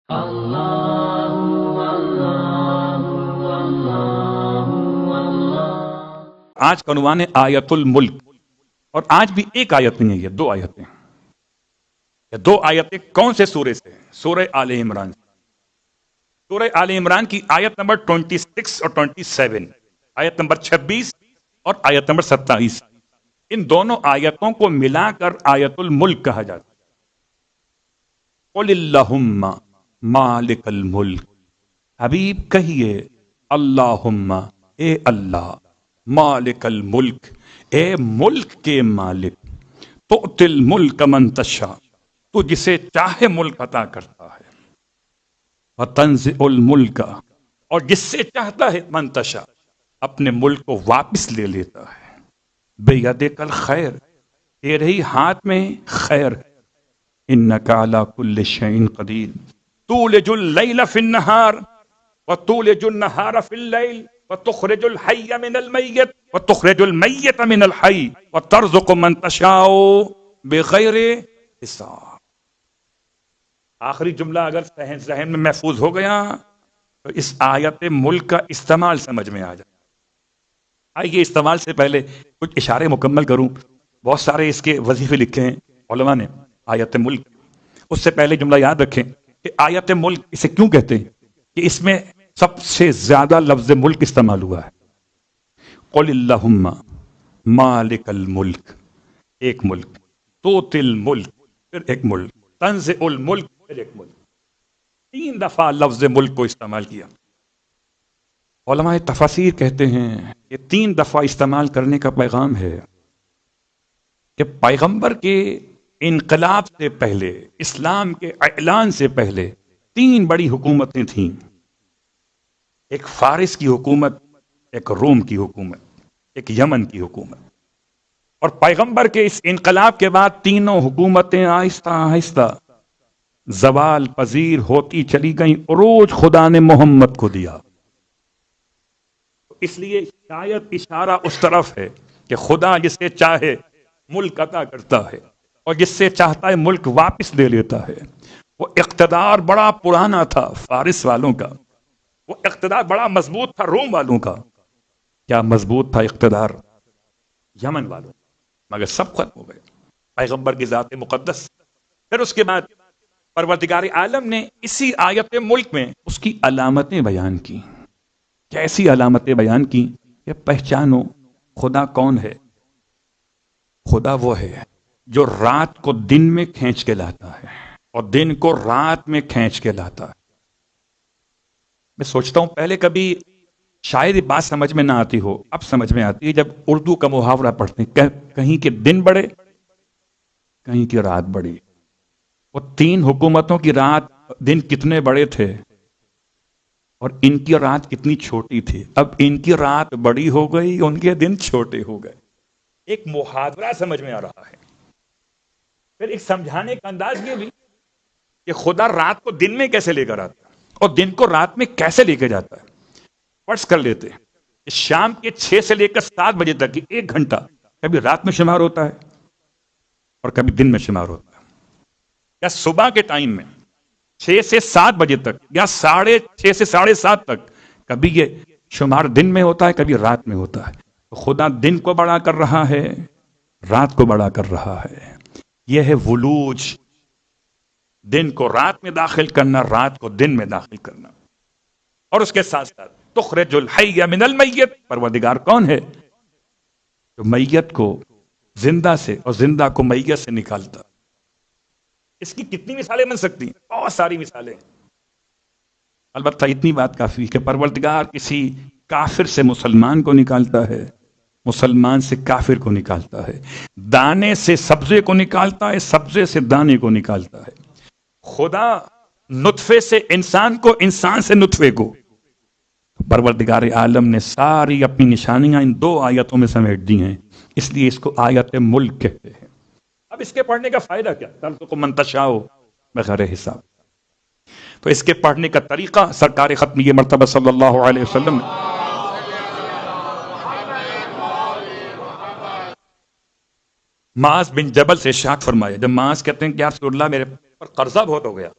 آج کا عنوان ہے آیت الملک، اور آج بھی ایک آیت نہیں ہے، یہ دو آیتیں ہیں۔ یہ دو آیتیں کون سے سورے سے ہیں؟ سورہ آل عمران سے۔ سورہ آل عمران کی آیت نمبر 26 اور 27، آیت نمبر 26 اور آیت نمبر 27، ان دونوں آیتوں کو ملا کر آیت الملک کہا جاتا ہے۔ قل اللہم مالک الملک، حبیب کہیے اللہم، اے اللہ، مالک الملک، اے ملک کے مالک، تؤتی الملک من تشاء، تو جسے چاہے ملک عطا کرتا ہے، وتنزع الملک، اور جس سے چاہتا ہے من تشاء اپنے ملک کو واپس لے لیتا ہے۔ بیدک الخیر، تیرے ہی ہاتھ میں خیر ہے۔ انک علی کل شیء قدیر، تولج اللیل فی النہار وتولج النہار فی اللیل وتخرج الحی من المیت وتخرج المیت من الحی وترزق من تشاء بغیر حساب۔ آخری جملہ اگر ذہن میں محفوظ ہو گیا تو اس آیت ملک کا استعمال سمجھ میں آ جائے۔ آئیے استعمال سے پہلے کچھ اشارے مکمل کروں۔ بہت سارے اس کے وظیفے لکھے ہیں علماء نے آیت ملک۔ اس سے پہلے جملہ یاد رکھیں کہ آیت ملک اسے کیوں کہتے ہیں، کہ اس میں سب سے زیادہ لفظ ملک استعمال ہوا ہے۔ قل اللہم مالک الملک، ایک ملک، توتی الملک، پھر ایک ملک، تنزع الملک، پھر ایک ملک، 3 دفعہ لفظ ملک کو استعمال کیا۔ علماء تفاسیر کہتے ہیں کہ 3 دفعہ استعمال کرنے کا پیغام ہے کہ پیغمبر کے انقلاب سے پہلے، اسلام کے اعلان سے پہلے 3 بڑی حکومتیں تھیں۔ ایک فارس کی حکومت، ایک روم کی حکومت، ایک یمن کی حکومت، اور پیغمبر کے اس انقلاب کے بعد تینوں حکومتیں آہستہ آہستہ زوال پذیر ہوتی چلی گئیں، عروج خدا نے محمد کو دیا۔ اس لیے شاید اشارہ اس طرف ہے کہ خدا جسے چاہے ملک عطا کرتا ہے، اور جس سے چاہتا ہے ملک واپس لے لیتا ہے۔ وہ اقتدار بڑا پرانا تھا فارس والوں کا، وہ اقتدار بڑا مضبوط تھا روم والوں کا۔ کیا مضبوط تھا اقتدار یمن والوں، مگر سب ختم ہو گئے پیغمبر کی ذات مقدس۔ پھر اس کے بعد پروردگار عالم نے اسی آیت ملک میں اس کی علامتیں بیان کی۔ کیسی علامتیں بیان کی؟ کہ پہچانو خدا کون ہے۔ خدا وہ ہے جو رات کو دن میں کھینچ کے لاتا ہے اور دن کو رات میں کھینچ کے لاتا ہے۔ میں سوچتا ہوں پہلے کبھی شاید یہ بات سمجھ میں نہ آتی ہو، اب سمجھ میں آتی ہے جب اردو کا محاورہ پڑھتے ہیں، کہیں کہ دن بڑے، کہیں کی رات بڑی۔ وہ 3 حکومتوں کی رات دن کتنے بڑے تھے اور ان کی رات کتنی چھوٹی تھی۔ اب ان کی رات بڑی ہو گئی، ان کے دن چھوٹے ہو گئے۔ ایک محاورہ سمجھ میں آ رہا ہے۔ پھر ایک سمجھانے کا انداز یہ بھی کہ خدا رات کو دن میں کیسے لے کر آتا ہے اور دن کو رات میں کیسے لے کے جاتا ہے۔ فرض کر لیتے ہیں کہ شام کے 6 سے لے کر 7 بجے تک کی 1 گھنٹہ کبھی رات میں شمار ہوتا ہے اور کبھی دن میں شمار ہوتا ہے، یا صبح کے ٹائم میں 6 سے 7 بجے تک یا 6:30 سے 7:30 تک کبھی یہ شمار دن میں ہوتا ہے، کبھی رات میں ہوتا ہے۔ تو خدا دن کو بڑا کر رہا ہے، رات کو بڑا کر رہا ہے۔ یہ ہے ولوج، دن کو رات میں داخل کرنا، رات کو دن میں داخل کرنا۔ اور اس کے ساتھ ساتھ تخرج الحی من المیت، پروردگار کون ہے؟ جو میت کو زندہ سے اور زندہ کو میت سے نکالتا۔ اس کی کتنی مثالیں بن سکتی ہیں؟ بہت ساری مثالیں۔ البتہ اتنی بات کافی کہ پروردگار کسی کافر سے مسلمان کو نکالتا ہے، مسلمان سے کافر کو نکالتا ہے، دانے سے سبزے کو نکالتا ہے، سبزے سے دانے کو نکالتا ہے۔ خدا نطفے سے انسان کو، انسان سے نطفے کو۔ پروردگار عالم نے ساری اپنی نشانیاں ان 2 آیتوں میں سمیٹ دی ہیں، اس لیے اس کو آیت ملک کہتے ہیں۔ اب اس کے پڑھنے کا فائدہ کیا؟ ترزق من تشاء بغیر حساب۔ تو اس کے پڑھنے کا طریقہ سرکار ختمیہ مرتبہ صلی اللہ علیہ وسلم معاذ بن جبل سے ارشاد فرمایا، جب معاذ کہتے ہیں کہ یا رسول اللہ میرے پر قرضہ بہت ہو گیا،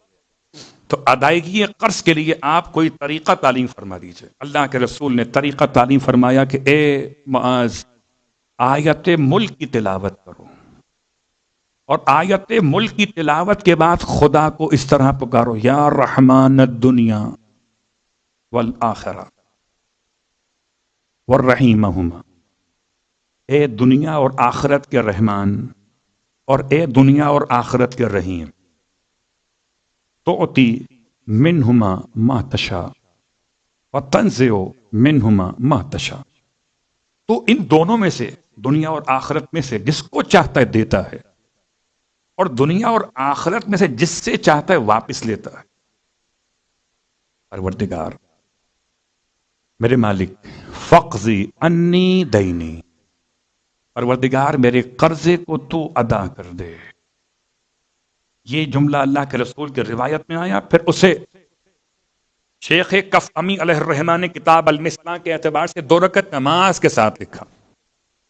تو ادائیگی قرض کے لیے آپ کوئی طریقہ تعلیم فرما دیجئے۔ اللہ کے رسول نے طریقہ تعلیم فرمایا کہ اے معاذ، آیت ملک کی تلاوت کرو، اور آیت ملک کی تلاوت کے بعد خدا کو اس طرح پکارو، یا رحمان الدنیا والآخرہ والرحیمہما، اے دنیا اور آخرت کے رحمان اور اے دنیا اور آخرت کے رحیم، تعطی منہما ما تشاء وتنزع منہما ما تشاء، تو ان دونوں میں سے، دنیا اور آخرت میں سے جس کو چاہتا ہے دیتا ہے، اور دنیا اور آخرت میں سے جس سے چاہتا ہے واپس لیتا ہے۔ پروردگار میرے مالک، فقضی انی دینی، پروردگار میرے قرضے کو تو ادا کر دے۔ یہ جملہ اللہ کے رسول کی روایت میں آیا، پھر اسے شیخ کف امی علیہ الرحمہ نے کتاب المصباح کے اعتبار سے 2 رکعت نماز کے ساتھ لکھا،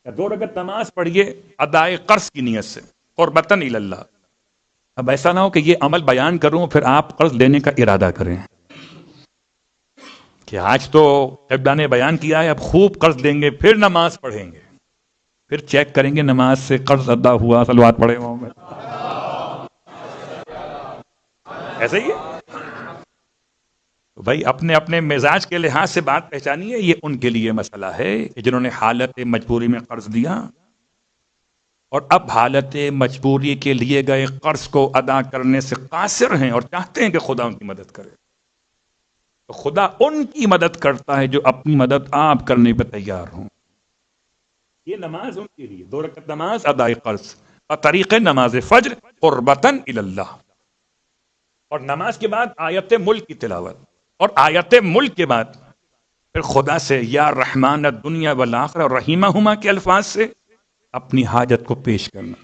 2 رکعت نماز پڑھیے ادائے قرض کی نیت سے، قربتاً الی اللہ۔ اب ایسا نہ ہو کہ یہ عمل بیان کروں پھر آپ قرض لینے کا ارادہ کریں کہ آج تو قبلہ نے بیان کیا ہے اب خوب قرض لیں گے پھر نماز پڑھیں گے، پھر چیک کریں گے نماز سے قرض ادا ہوا، صلوات پڑھے محمد، ایسے ہی ہے بھائی۔ اپنے اپنے مزاج کے لحاظ سے بات پہچانیے، یہ ان کے لیے مسئلہ ہے کہ جنہوں نے حالت مجبوری میں قرض دیا اور اب حالت مجبوری کے لیے گئے قرض کو ادا کرنے سے قاصر ہیں اور چاہتے ہیں کہ خدا ان کی مدد کرے، تو خدا ان کی مدد کرتا ہے جو اپنی مدد آپ کرنے پہ تیار ہوں۔ یہ نماز ان کے لیے 2 رکعت نماز ادائے قرض اور طریق نماز فجر قربتاً الی اللہ، اور نماز کے بعد آیت ملک کی تلاوت، اور آیت ملک کے بعد پھر خدا سے یا رحمان الدنیا والآخرہ رحیمہما کے الفاظ سے اپنی حاجت کو پیش کرنا۔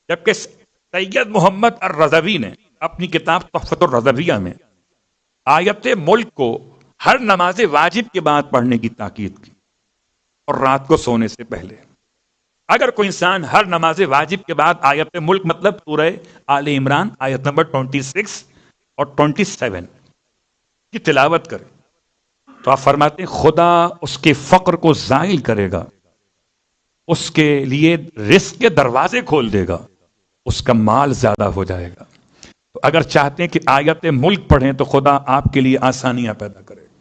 جبکہ سید محمد الرضوی نے اپنی کتاب تحفۃ الرضویہ میں آیت ملک کو ہر نماز واجب کے بعد پڑھنے کی تاکید کی، اور رات کو سونے سے پہلے۔ اگر کوئی انسان ہر نماز واجب کے بعد آیت ملک مطلب سورہ آل عمران آیت نمبر 26 اور 27 کی تلاوت کرے تو آپ فرماتے ہیں خدا اس کے فقر کو زائل کرے گا، اس کے لیے رزق کے دروازے کھول دے گا، اس کا مال زیادہ ہو جائے گا۔ تو اگر چاہتے ہیں کہ آیت ملک پڑھیں تو خدا آپ کے لیے آسانیاں پیدا کرے گا۔